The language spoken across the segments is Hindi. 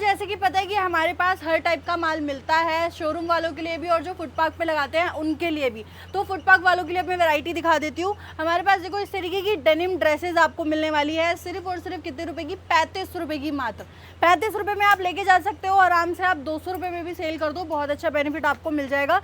जैसे कि पता है कि हमारे पास हर टाइप का माल मिलता है, शोरूम वालों के लिए भी और जो फुटपाथ पे लगाते हैं उनके लिए भी। तो फुटपाथ वालों के लिए मैं वैरायटी दिखा देती हूँ। हमारे पास देखो इस तरीके की डेनिम ड्रेसेस आपको मिलने वाली है, सिर्फ और सिर्फ कितने रुपए की, 35 रुपए की मात्र। 35 रुपए में आप लेके जा सकते हो, आराम से आप 200 रुपए में भी सेल कर दो, बहुत अच्छा बेनिफिट आपको मिल जाएगा।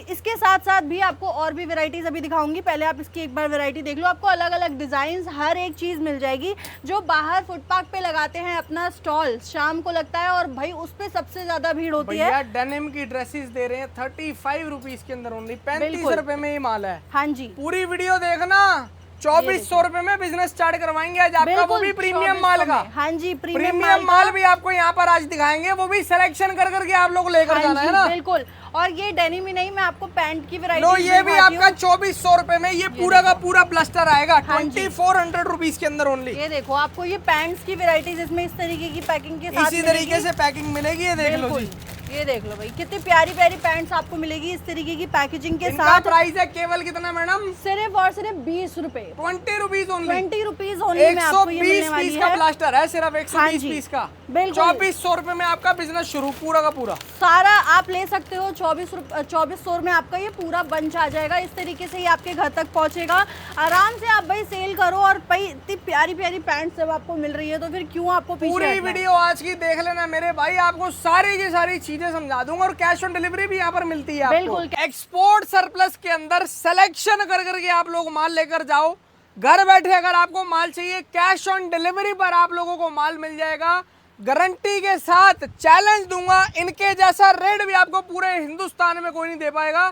इसके साथ साथ भी आपको और भी वेराइटीज अभी दिखाऊंगी, पहले आप इसकी एक बार वेरायटी देख लो। आपको अलग अलग डिजाइन, हर एक चीज मिल जाएगी। जो बाहर फुटपाथ पे लगाते हैं अपना स्टॉल, शाम को लगता है और भाई उस पे सबसे ज्यादा भीड़ होती है। डेनिम की ड्रेसेस दे रहे हैं 35 रुपीज के अंदर ओनली, 35 रुपए में ही माल है। हाँ जी, पूरी वीडियो देखना। 2400 रुपए में बिजनेस स्टार्ट करवाएंगे आज आपका, वो भी प्रीमियम माल का। हाँ जी, प्रीमियम माल भी आपको यहाँ पर आज दिखाएंगे, वो भी सिलेक्शन कर करके आप लोग लेकर जाना है ना। बिल्कुल। और ये डेनिम ही नहीं, मैं आपको पैंट की वैरायटी लो ये भी आपका 2400 रुपए में, ये पूरा का पूरा ब्लस्टर आएगा। हाँ 2400 रुपीज के अंदर ओनली। ये देखो आपको ये पैंट्स की वैरायटीज इसमें इस तरीके की पैकिंग के साथ इसी तरीके से पैकिंग मिलेगी, ये देख लो जी। ये देख लो भाई, कितनी प्यारी प्यारी पैंट्स आपको मिलेगी इस तरीके की पैकेजिंग के इनका साथ। प्राइस है केवल कितना मैडम? सिर्फ और सिर्फ 20 रुपए, 20 रुपीज ओनली। 20 रुपीज ओनली में आपको ये मिलने वाली पीस का है। ब्लास्टर है, सिर्फ 120 पीस का। बिल्कुल 2400 रुपए में आपका बिजनेस शुरू, पूरा का पूरा सारा आप ले सकते हो। 2400 में आपका ये पूरा बंच आ जाएगा। इस तरीके से ही आपके घर तक पहुंचेगा। आराम से आप भाई सेल करो, और भाई इतनी प्यारी प्यारी पैंट जब आपको मिल रही है तो फिर क्यों आपको पीछे पूरी हटना है? वीडियो आज की देख लेना मेरे भाई, आपको सारी की सारी चीजें समझा दूंगा। और कैश ऑन डिलीवरी भी यहाँ पर मिलती है आपको। बिल्कुल। एक्सपोर्ट सरप्लस के अंदर सिलेक्शन कर करके आप लोग माल लेकर जाओ, घर बैठे अगर आपको माल चाहिए कैश ऑन डिलीवरी पर आप लोगों को माल मिल जाएगा, गारंटी के साथ। चैलेंज दूंगा, इनके जैसा रेट भी आपको पूरे हिंदुस्तान में कोई नहीं दे पाएगा।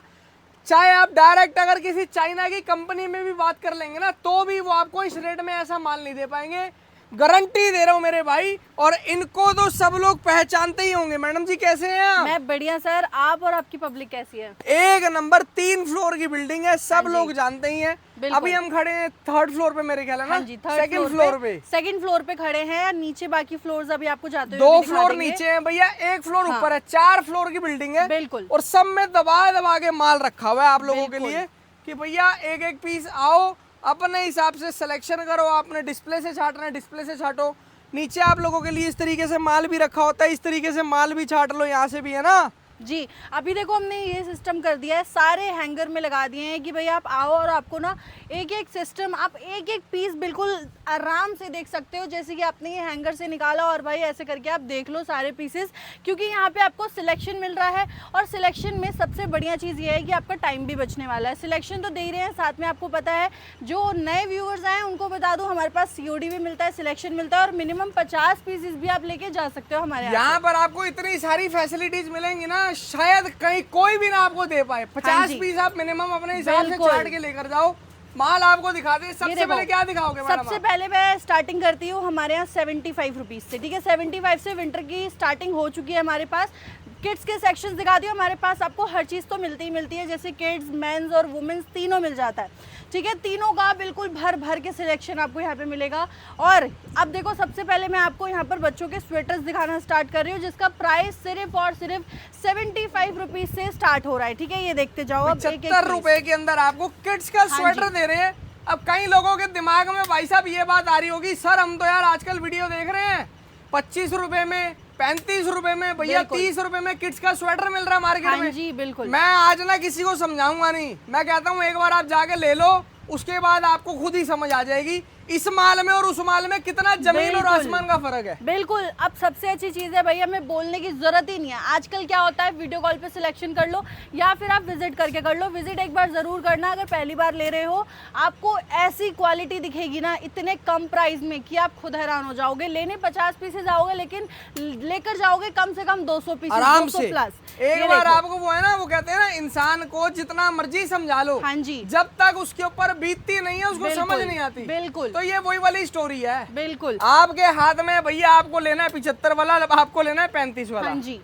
चाहे आप डायरेक्ट अगर किसी चाइना की कंपनी में भी बात कर लेंगे ना, तो भी वो आपको इस रेट में ऐसा माल नहीं दे पाएंगे, गारंटी दे रहा हूँ मेरे भाई। और इनको तो सब लोग पहचानते ही होंगे। मैडम जी कैसे हैं आप? मैं बढ़िया सर, आप और आपकी पब्लिक कैसी है? एक नंबर, 3 फ्लोर की बिल्डिंग है, सब लोग जानते ही हैं। बिल्कुल। अभी हम खड़े हैं 3rd फ्लोर पे, मेरे ख्याल है ना। हाँ जी, 3rd फ्लोर पे, 2nd फ्लोर पे खड़े हैं। नीचे बाकी फ्लोर्स अभी आपको जाते हुए 2 भी दिखा फ्लोर देंगे। नीचे है भैया, 1 फ्लोर हाँ। ऊपर है, 4 फ्लोर की बिल्डिंग है। बिल्कुल। और सब में दबा दबा के माल रखा हुआ है आप लोगों के लिए कि भैया एक एक पीस आओ, अपने हिसाब से सिलेक्शन करो। आपने डिस्प्ले से छाटना है, डिस्प्ले से छाटो। नीचे आप लोगों के लिए इस तरीके से माल भी रखा होता है, इस तरीके से माल भी छाट लो, यहाँ से भी है ना जी। अभी देखो हमने ये सिस्टम कर दिया है, सारे हैंगर में लगा दिए हैं कि भाई आप आओ और आपको ना एक एक सिस्टम, आप एक एक पीस बिल्कुल आराम से देख सकते हो। जैसे कि आपने ये हैंगर से निकाला और भाई ऐसे करके आप देख लो सारे पीसेस, क्योंकि यहाँ पे आपको सिलेक्शन मिल रहा है। और सिलेक्शन में सबसे बढ़िया चीज़ ये है कि आपका टाइम भी बचने वाला है। सिलेक्शन तो दे ही रहे हैं, साथ में आपको पता है जो नए व्यूअर्स आए उनको बता दूँ, हमारे पास COD भी मिलता है, सिलेक्शन मिलता है, और मिनिमम 50 पीसेस भी आप लेके जा सकते हो हमारे यहाँ पर। आपको इतनी सारी फैसिलिटीज मिलेंगी ना, शायद कहीं कोई भी ना आपको दे पाए। 50 पीस आप मिनिमम अपने हिसाब से छाट के लेकर जाओ, माल आपको दिखा दे। सबसे पहले क्या दिखाओगे मैडम? सबसे पहले मैं स्टार्टिंग करती हूँ हमारे यहाँ 75 रुपीज़ से, ठीक है। 75 से विंटर की स्टार्टिंग हो चुकी है हमारे पास। किड्स के सेक्शंस दिखा दियो, हमारे पास आपको हर चीज़ तो मिलती ही मिलती है, जैसे किड्स, मेंस और वुमेन्स तीनों मिल जाता है, ठीक है। तीनों का बिल्कुल भर भर के सिलेक्शन आपको यहाँ पे मिलेगा। और अब देखो सबसे पहले मैं आपको यहाँ पर बच्चों के स्वेटर्स दिखाना स्टार्ट कर रही हूँ, जिसका प्राइस सिर्फ और सिर्फ 75 रुपीज़ से स्टार्ट हो रहा है, ठीक है। ये देखते जाओ। अब 75 रुपए के अंदर आपको किड्स का स्वेटर दे रहे हैं। अब कई लोगों के दिमाग में भाई साहब ये बात आ रही होगी, सर हम तो यार आजकल वीडियो देख रहे हैं 25 रुपए में, 35 रुपए में, भैया 30 रुपए में किड्स का स्वेटर मिल रहा है मार्केट में। जी बिल्कुल। मैं आज ना किसी को समझाऊंगा नहीं, मैं कहता हूँ एक बार आप जाके ले लो, उसके बाद आपको खुद ही समझ आ जाएगी इस माल में और उस माल में कितना जमीन और आसमान का फर्क है। बिल्कुल। अब सबसे अच्छी चीज़ है भैया, हमें बोलने की जरूरत ही नहीं है। आजकल क्या होता है, वीडियो कॉल पे सिलेक्शन कर लो या फिर आप विजिट करके कर लो। विजिट एक बार जरूर करना अगर पहली बार ले रहे हो। आपको ऐसी क्वालिटी दिखेगी ना इतने कम प्राइस में कि आप खुद हैरान हो जाओगे। लेने 50 पीसेज आओगे, लेकिन लेकर जाओगे कम से कम 200 पीसेज आराम से। प्लस। एक बार आपको वो है ना, वो कहते हैं ना, इंसान को जितना मर्जी समझा लो, हाँ जी, जब तक उसके ऊपर बीतती नहीं है उसको समझ नहीं आती। बिल्कुल। तो ये वही वाली स्टोरी है। बिल्कुल। आपके हाथ में भैया आपको लेना है 75 वाला, आपको लेना है 35 वाला। हाँ जी,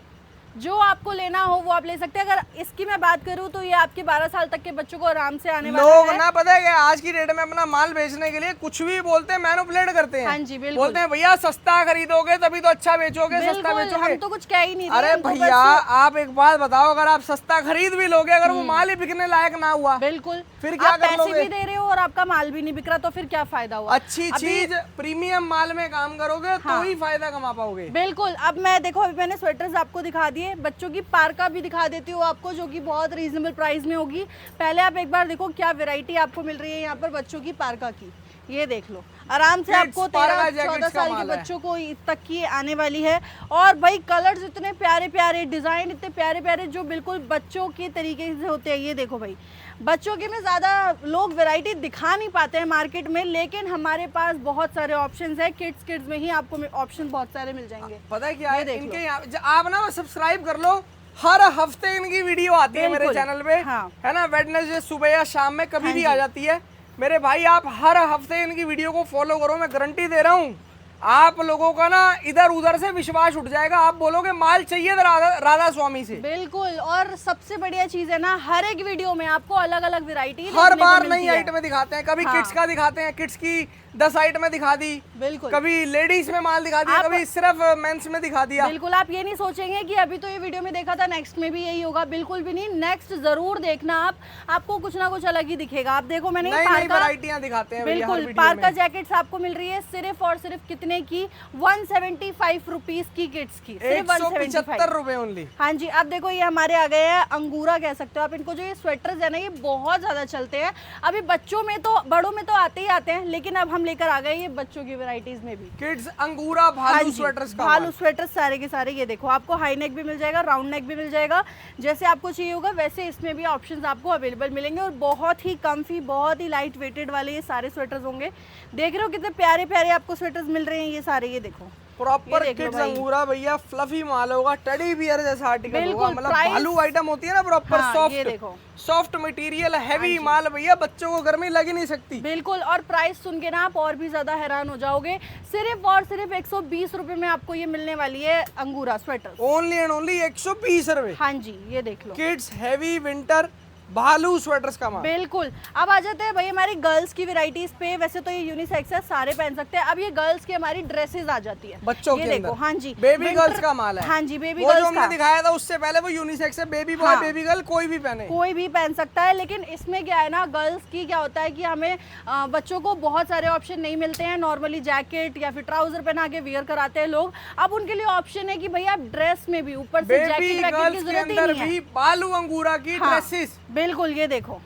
जो आपको लेना हो वो आप ले सकते हैं। अगर इसकी मैं बात करूं तो ये आपके 12 साल तक के बच्चों को आराम से आने वाला लोग है। ना पता है क्या, आज की डेट में अपना माल बेचने के लिए कुछ भी बोलते हैं, मैनिपुलेट करते हैं। हाँ जी, बिल्कुल। बोलते हैं भैया सस्ता खरीदोगे तभी तो अच्छा बेचोगे, सस्ता बिल्कुल, बेचोगे। हम तो कुछ कह ही नहीं रहे, अरे हम तो भैया बस- आप एक बात बताओ, अगर आप सस्ता खरीद भी लोगे, अगर वो माल ही बिकने लायक ना हुआ, बिल्कुल, फिर क्या आप कर पैसे लोगे? भी दे रहे हो और आपका माल भी नहीं बिक रहा, तो फिर क्या फायदा हुआ? अच्छी चीज प्रीमियम माल में काम करोगे तो ही फायदा कमा पाओगे। बिल्कुल। अब मैं देखो, अभी मैंने स्वेटर्स आपको दिखा दिए, बच्चों की पार्का भी दिखा देती हूँ आपको, जो कि बहुत रीजनेबल प्राइस में होगी। पहले आप एक बार देखो क्या वैरायटी आपको मिल रही है यहाँ पर बच्चों की पार्का की, ये देख लो। आराम से Kids आपको पार्का 13-14 जैकेट्स का साल के माल है। बच्चों को तक की आने वाली है। और भाई कलर्स इतने प्यारे प्यारे, डिजाइन इतने प्यारे प्यारे, जो बिल्कुल बच्चों के तरीके से होते हैं। ये देखो भाई, बच्चों के में ज़्यादा लोग वैरायटी दिखा नहीं पाते हैं मार्केट में, लेकिन हमारे पास बहुत सारे ऑप्शंस है। किड्स में ही आपको ऑप्शन बहुत सारे मिल जाएंगे। पता है क्या ये है, देख इनके आप ना सब्सक्राइब कर लो, हर हफ्ते इनकी वीडियो आती है मेरे बिल्कुल। चैनल पे। हाँ। है ना, वेडनेसडे सुबह या शाम में कभी हाँ भी जी। आ जाती है। मेरे भाई आप हर हफ्ते इनकी वीडियो को फॉलो करो, मैं गारंटी दे रहा हूँ आप लोगों का ना इधर उधर से विश्वास उठ जाएगा। आप बोलोगे माल चाहिए तो राधा स्वामी से। बिल्कुल। और सबसे बढ़िया चीज है ना, हर एक वीडियो में आपको अलग अलग वैरायटी हर बार नई आइटमें दिखाते हैं, कभी हाँ। किड्स का दिखाते हैं, किड्स की 10 आइटमें दिखा दी, बिल्कुल कभी लेडीज में माल दिखा दिया, कभी सिर्फ मेंस में दिखा दिया। बिल्कुल। आप ये नहीं सोचेंगे कि अभी तो ये वीडियो में देखा था नेक्स्ट में भी यही होगा, बिल्कुल भी नहीं। नेक्स्ट जरूर देखना आप, आपको कुछ ना कुछ अलग ही दिखेगा। आप देखो, मैंने नई नई वैरायटियां दिखाते हैं भैया हर बिल्कुल वीडियो पार्का में। जैकेट्स आपको मिल रही है सिर्फ और सिर्फ कितने की, 175 रुपीज की किड्स की, सिर्फ 175 रुपए ओनली। हाँ जी। अब देखो ये हमारे आ गए हैं अंगूरा कह सकते हो आप इनको। जो ये स्वेटर्स है ना, ये बहुत ज्यादा चलते हैं अभी बच्चों में, तो बड़ों में तो आते ही आते हैं, लेकिन अब हम लेकर आ गए ये बच्चों की वैरायटीज में भी। किड्स अंगूरा हाँ भालू जी, स्वेटर्स का भालू स्वेटर्स सारे के सारे। ये देखो आपको हाई नेक भी मिल जाएगा, राउंड नेक भी मिल जाएगा, जैसे आपको चाहिए होगा वैसे इसमें भी ऑप्शंस आपको अवेलेबल मिलेंगे। और बहुत ही कम्फी, बहुत ही लाइट वेटेड वाले ये सारे स्वेटर्स होंगे। देख रहे हो कितने प्यारे प्यारे आपको स्वेटर्स मिल रहे हैं ये सारे। ये देखो प्रॉपर देख लो किड्स भाई। अंगूरा भैया, फ्लफी माल होगा, टेडी बियर जैसा आर्टिकल बिल्कुल, होगा, मतलब प्राइस- भालू आइटम होती है ना, प्रॉपर हाँ, ये सॉफ्ट देखो। सॉफ्ट मटेरियल, हैवी माल भैया, बच्चों को गर्मी लग ही नहीं सकती। बिल्कुल। और प्राइस सुन के ना आप और भी ज्यादा हैरान हो जाओगे, सिर्फ और सिर्फ 120 रुपए में आपको ये मिलने वाली है अंगूरा स्वेटर। ओनली एंड ओनली 120 रुपए। हाँ जी, ये देख लो। किड्स हैवी विंटर भालू स्वेटर्स का माल। बिल्कुल। अब आ जाते हैं भाई हमारी गर्ल्स की वैरायटीज पे। वैसे तो ये यूनिसेक्स है, सारे पहन सकते हैं। अब ये गर्ल्स की हमारी ड्रेसेस आ जाती है बच्चों ये के देखो। अंदर। हाँ जी, बेबी Winter- गर्ल्स का माल है। हाँ जी, बेबी वो जो गर्ल्स हमने का दिखाया था उससे पहले वो यूनिसेक्स है, बेबी बॉय हाँ। बेबी गर्ल कोई भी पहने। कोई भी पहन सकता है। लेकिन इसमें क्या है ना, गर्ल्स की क्या होता है कि हमें बच्चों को बहुत सारे ऑप्शन नहीं मिलते हैं। नॉर्मली जैकेट या फिर ट्राउजर पहना के वियर कराते हैं लोग। अब उनके लिए ऑप्शन है कि भाई आप ड्रेस में भी ऊपर से बेबी जैकेट वैकेट की गर्ल्स के जरूरत ही अंदर नहीं है। भी बालू अंगूरा की हाँ, ड्रेसेस। बिल्कुल। ये देखो,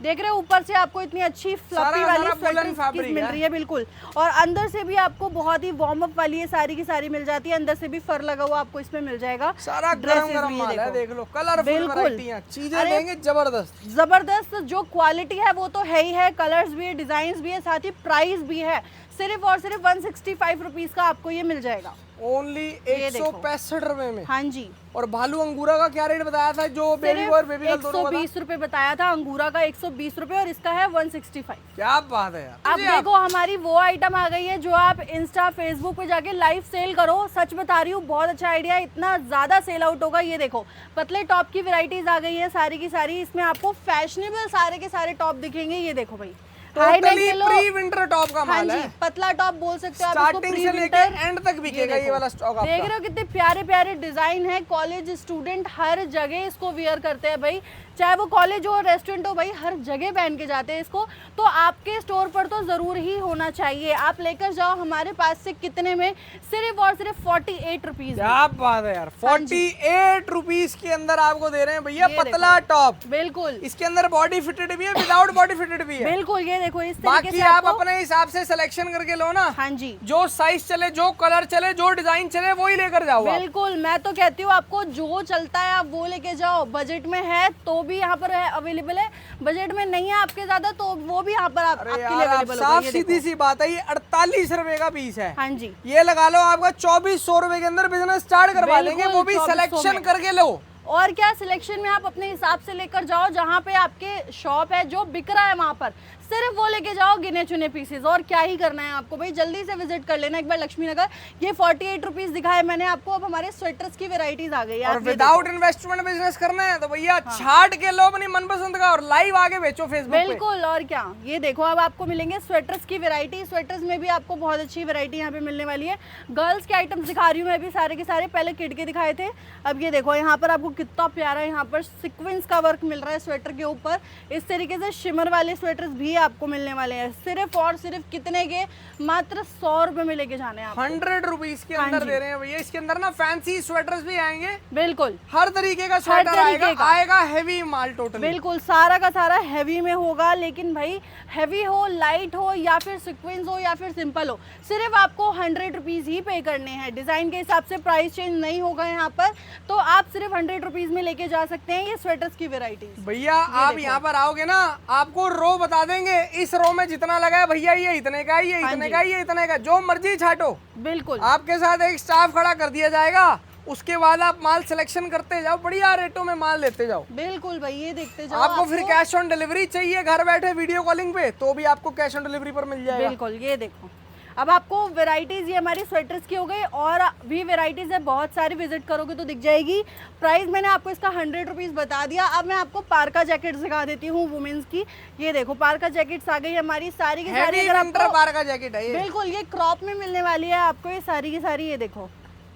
देख रहे हो ऊपर से आपको इतनी अच्छी सारा फ्लफी वाली सारा woolen स्वेटर fabric मिल है। रही है। बिल्कुल। और अंदर से भी आपको बहुत ही वार्म अप वाली ये सारी की सारी मिल जाती है। अंदर से भी फर लगा हुआ आपको इसमें मिल जाएगा। सारा Dresses गरम गरम भी ये माल है, देखो। देख लो, कलरफुल बिल्कुल। वैरायटियां, चीजें अरे, देंगे जबरदस्त। जबरदस्त जो क्वालिटी है वो तो है ही है, कलर्स भी है, डिजाइन भी है, साथ ही प्राइस भी है। सिर्फ और सिर्फ 165 रुपीज का आपको ये मिल जाएगा ओनली ये देखो। 165 रुपए में। हाँ जी। और भालू अंगूरा का क्या रेट बताया था, जो बेबी बॉय और बेबी गर्ल दोनों का था? 120 रुपए बताया था अंगूरा का, 120 रुपए, और इसका है 165। क्या बात है यार। अब देखो हमारी वो आइटम आ गई है जो आप इंस्टा फेसबुक पे जाके लाइव सेल करो। सच बता रही हूँ, बहुत अच्छा आइडिया है, इतना ज्यादा सेल आउट होगा। ये देखो पतले टॉप की वैरायटीज आ गई है सारी की सारी। इसमें आपको फैशनेबल सारे के सारे टॉप दिखेंगे। ये देखो भाई, टोटली प्री विंटर टॉप का हाँ माल जी, है। पतला टॉप बोल सकते हो आप इसको, स्टार्टिंग से लेके प्री-विंटर। एंड तक बिकेगा ये वाला स्टॉक देख आपका। रहे हो कितने प्यारे प्यारे डिजाइन है। कॉलेज स्टूडेंट हर जगह इसको वियर करते हैं भाई, चाहे वो कॉलेज हो रेस्टोरेंट हो, भाई हर जगह पहन के जाते हैं इसको। तो आपके स्टोर पर तो जरूर ही होना चाहिए। आप लेकर जाओ हमारे पास से, कितने में, सिर्फ और सिर्फ 48 रुपीज। क्या बात है यार, 48 रुपीज के अंदर आपको दे रहे हैं भैया ये पतला टॉप। बिल्कुल इसके अंदर बॉडी फिटेड भी है, विदाउट बॉडी फिटेड भी है। बिल्कुल। ये देखो इस तरीके बाकी से आप आपको- अपने हिसाब से सिलेक्शन करके लो ना। हाँ जी, जो साइज चले, जो कलर चले, जो डिजाइन चले, वही लेकर जाओ आप। बिल्कुल। मैं तो कहती हूँ आपको जो चलता है आप वो लेके जाओ। बजट में है तो भी यहाँ पर अवेलेबल है, बजट में नहीं है आपके ज्यादा तो वो भी यहाँ पर अरे आपके यार, लिए आप अवेलेबल होगा। साफ ये सीधी देखो। सी बात है, ये 48 रुपए का पीस है। हाँ जी, ये लगा लो आपका 2400 रुपए के अंदर बिजनेस स्टार्ट करवा बिल्कुल, देंगे, वो भी 2400 सिलेक्शन में। करके लो। और क्या, सिलेक्शन में आप अपने हिसाब से लेकर जाओ, जहाँ पे आपके शॉप है जो बिक रहा है वहां पर सिर्फ वो लेके जाओ गिने चुने पीसेज, और क्या ही करना है आपको भाई। जल्दी से विजिट कर लेना एक बार लक्ष्मी नगर। ये 48 रुपीज दिखाए मैंने आपको, अब हमारे स्वेटर्स की वेराइटीज आ गई है। और विदाउट इन्वेस्टमेंट बिजनेस करना है तो भैया छाट के लो अपनी मनपसंद का और लाइव आगे बेचो फेसबुक पे। बिल्कुल, और क्या। ये देखो अब आपको मिलेंगे स्वेटर्स की वैरायटी। स्वेटर्स में भी आपको बहुत अच्छी वैरायटी यहाँ पे मिलने वाली है। गर्ल्स के आइटम्स दिखा रही हूँ मैं भी सारे के सारे, पहले किड के दिखाए थे। अब ये देखो यहाँ पर आपको कितना प्यारा यहाँ पर सीक्वेंस का वर्क मिल रहा है स्वेटर के ऊपर। इस तरीके से शिमर वाले स्वेटर्स भी आपको मिलने वाले हैं। सिर्फ और सिर्फ कितने के, मात्र 100 रुपए में लेके जाने हैं। 100 रुपीज के अंदर दे रहे हैं भैया। इसके अंदर ना फैंसी स्वेटर्स भी आएंगे, बिल्कुल हर तरीके का स्वेटर आएगा हेवी माल टोटल। बिल्कुल सारा का सारा हैवी में होगा, लेकिन भाई हैवी हो, लाइट हो, या फिर सीक्वेंस हो, या फिर सिंपल हो, सिर्फ आपको 100 रुपीज ही पे करने हैं। डिजाइन के हिसाब से प्राइस चेंज नहीं होगा यहाँ पर, तो आप सिर्फ 100 रुपीज में लेके जा सकते हैं ये स्वेटर्स की वेराइटीज। भैया आप यहाँ पर आओगे ना, आपको रो बता देंगे, इस रो में जितना लगा है भैया ये इतने का, ये इतने का, ये इतने का, जो मर्जी छाटो। बिल्कुल आपके साथ एक स्टाफ खड़ा कर दिया जाएगा, उसके बाद आप माल सिलेक्शन करते जाओ, बढ़िया रेटों में माल लेते जाओ। बिल्कुल भाई, ये देखते जाओ। आपको फिर कैश ऑन डिलीवरी चाहिए घर बैठे वीडियो कॉलिंग पे, तो भी आपको कैश ऑन डिलीवरी पर मिल जाएगा। बिल्कुल, ये देखो अब आपको वेराइटीज ये हमारी स्वेटर्स की हो गई, और भी वेराइटीज है बहुत सारी। विजिट करोगे तो दिख जाएगी। प्राइस मैंने आपको इसका 100 रुपीज बता दिया। अब मैं आपको पार्का जैकेट्स दिखा देती हूँ वुमेन्स की। ये देखो पार्का जैकेट्स आ गई हमारी सारी की सारी। अगर आपको पार्का जैकेट है ये, बिल्कुल ये क्रॉप में मिलने वाली है आपको, ये सारी की सारी। ये देखो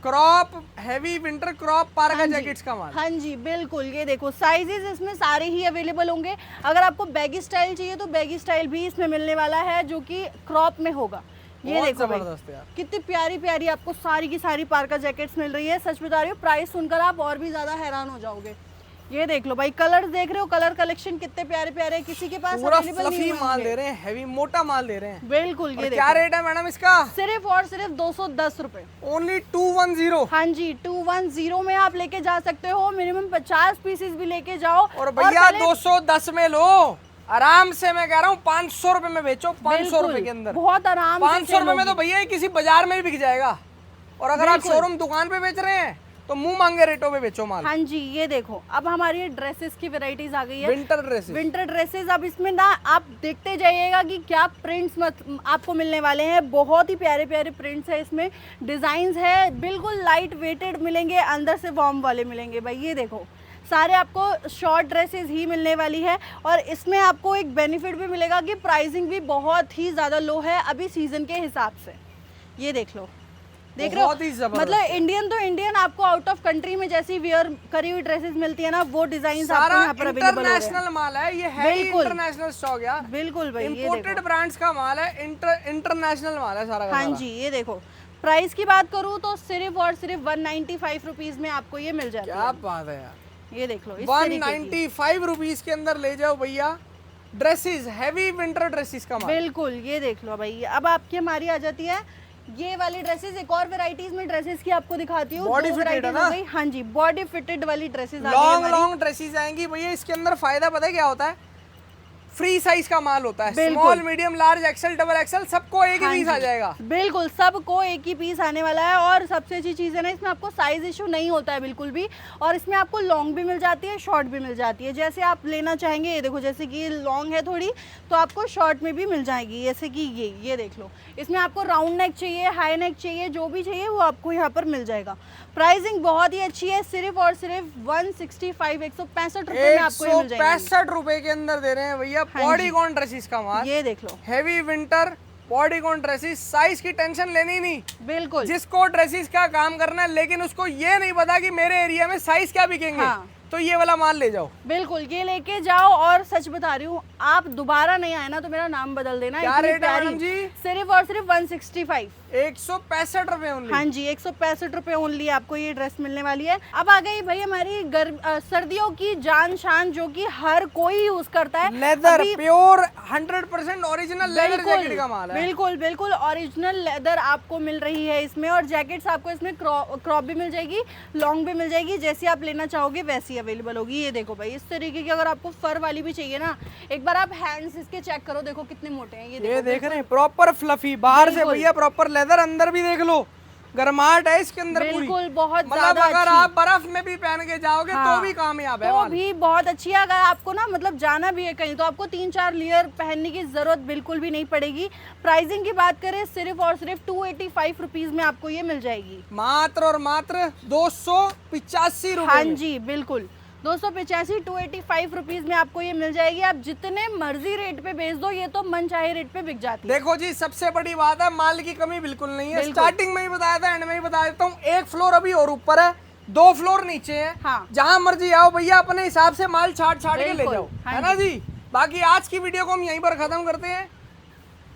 crop, heavy winter crop पार्का jackets का माल। हाँ जी बिल्कुल, ये देखो साइजेस इसमें सारे ही अवेलेबल होंगे। अगर आपको बैगी स्टाइल चाहिए तो बैगी स्टाइल भी इसमें मिलने वाला है, जो कि क्रॉप में होगा। ये देखो भाई कितनी प्यारी प्यारी आपको सारी की सारी पार्का जैकेट्स मिल रही है। सच बता रही हूँ, प्राइस सुनकर आप और भी ज्यादा हैरान हो जाओगे। ये देख लो भाई, कलर देख रहे हो, कलर कलेक्शन कितने प्यारे प्यारे, किसी के पास पूरा फ्लफी माल दे रहे हैं, हैवी मोटा माल दे रहे हैं। बिल्कुल, ये क्या रेट है मैडम इसका? सिर्फ और सिर्फ 210 रुपए, ओनली 210। हाँ जी 210 में आप लेके जा सकते हो। मिनिमम 50 पीसेस भी लेके जाओ। और भैया 210 में लो, आराम से मैं कह रहा हूँ 500 रुपए में बेचो। 500 रुपए के अंदर बहुत आराम से 500 रुपए में तो भैया किसी बाजार में भी बिक जाएगा। और अगर आप शोरूम दुकान पे बेच रहे हैं तो मुंह मांगे रेटों पे बेचो माल। हाँ जी, ये देखो अब हमारी ड्रेसेस की वेराइटीज आ गई है। Winter dresses, winter dresses. अब इसमें ना आप देखते जाइएगा कि क्या प्रिंट्स आपको मिलने वाले हैं। बहुत ही प्यारे प्यारे प्रिंट्स है इसमें, डिजाइन्स है, बिल्कुल लाइट वेटेड मिलेंगे, अंदर से वार्म वाले मिलेंगे भाई। ये देखो सारे आपको शॉर्ट ड्रेसेस ही मिलने वाली है। और इसमें आपको एक बेनिफिट भी मिलेगा कि प्राइसिंग भी बहुत ही ज़्यादा लो है अभी सीजन के हिसाब से। ये देख लो, देख रहे हो, मतलब इंडियन तो इंडियन, आपको आउट ऑफ कंट्री में जैसी वियर करी हुई ड्रेसेस मिलती है ना, वो डिजाइन आपको यहाँ पर अवेलेबल है। इंटरनेशनल माल है ये, है इंटरनेशनल स्टॉक यार। बिल्कुल भाई, इंपोर्टेड ब्रांड्स का माल है, इंटरनेशनल माल है सारा। हाँ जी, ये देखो प्राइस की बात करूँ तो सिर्फ और सिर्फ 195 रुपीज में आपको ये मिल जाता है। क्या बात है यार, ये देख लो 195 रुपीज के अंदर ले जाओ भैया ड्रेसेस, हैवी विंटर ड्रेसेस का माल। बिल्कुल, ये देख लो भाई। अब आपकी हमारी आ जाती है ये वाली ड्रेसेस। एक और वैरायटीज में ड्रेसेस की आपको दिखाती हूँ। बॉडी फिटेड है ना? हाँ जी, बॉडी फिटेड वाली ड्रेसेस लॉन्ग ड्रेसेस आएंगी भैया। इसके अंदर फायदा पता है क्या होता है? फ्री साइज का माल होता है, small, medium, large, XL, double XL, सबको एक ही पीस आ जाएगा। बिल्कुल, सबको एक ही पीस आने वाला है। और सबसे अच्छी चीज़ है ना, इसमें आपको साइज इशू नहीं होता है बिल्कुल भी। और इसमें आपको लॉन्ग भी मिल जाती है, शॉर्ट भी मिल जाती है, जैसे आप लेना चाहेंगे। ये देखो, जैसे कि ये लॉन्ग है थोड़ी, तो आपको शॉर्ट में भी मिल जाएगी, जैसे कि ये देख लो। इसमें आपको राउंड नेक चाहिए, हाई नेक चाहिए, जो भी चाहिए वो आपको यहाँ पर मिल जाएगा। प्राइसिंग बहुत ही अच्छी है, सिर्फ और सिर्फ 165 165 रुपए में आपको ये मिल जाएगा। 165 रुपए के अंदर दे रहे हैं भैया बॉडीकॉन ड्रेसेस का माल। ये देख लो, heavy winter bodycon dresses. Size की टेंशन लेनी नहीं, बिल्कुल। जिसको ड्रेसेस का काम करना है लेकिन उसको ये नहीं पता कि मेरे एरिया में साइज क्या बिकेंगे, हाँ। तो ये वाला माल ले जाओ। बिल्कुल, ये लेके जाओ। और सच बता रही हूँ, आप दोबारा नहीं आए ना तो मेरा नाम बदल देना। क्या रेट है मैडम जी? सिर्फ और सिर्फ 165, 165 रुपए ओनली। हाँ जी, 165 रुपए ओनली आपको ये ड्रेस मिलने वाली है। अब आ गई भाई हमारी सर्दियों की जान शान, जो कि हर कोई यूज करता है। Leather, pure 100% original leather jacket का माल है। बिल्कुल बिल्कुल ओरिजिनल लेदर आपको मिल रही है इसमें। और जैकेट्स आपको इसमें क्रॉप भी मिल जाएगी, लॉन्ग भी मिल जाएगी, जैसी आप लेना चाहोगे वैसी अवेलेबल होगी। ये देखो भाई, इस तरीके की अगर आपको फर वाली भी चाहिए ना, एक बार आप हैंड्स इसके चेक करो, देखो कितने मोटे हैं। ये देख रहे हैं, प्रॉपर फ्लफी, बाहर से भैया प्रॉपर लेदर, अंदर भी देख लो, गर्माहट है इसके अंदर पूरी। बिल्कुल, बहुत मतलब ज्यादा अगर अच्छी। आप बर्फ में भी पहन के जाओगे तो भी कामयाब है तो माल। भी बहुत अच्छी है। अगर आपको ना मतलब जाना भी है कहीं तो आपको 3-4 लेयर पहनने की जरूरत बिल्कुल भी नहीं पड़ेगी। प्राइसिंग की बात करें सिर्फ और सिर्फ 285 रुपीज में आपको ये मिल जाएगी, मात्र और मात्र 285 हाँ रुपए। जी बिल्कुल 285 285 रुपीज में आपको ये मिल जाएगी। आप जितने मर्जी रेट पे बेच दो, ये तो मन चाहे रेट पे बिक जाती है। देखो जी, सबसे बड़ी बात है माल की कमी बिल्कुल नहीं है। बिल्कुल। स्टार्टिंग में ही बताया था, एंड में ही बता देता हूँ, एक फ्लोर अभी और ऊपर है, 2 फ्लोर नीचे है। हाँ। जहां मर्जी आओ भैया, अपने हिसाब से माल छाट छाट के ले बिल्कुल, जाओ, हाँ है ना जी। बाकी आज की वीडियो को हम यहीं पर खत्म करते हैं।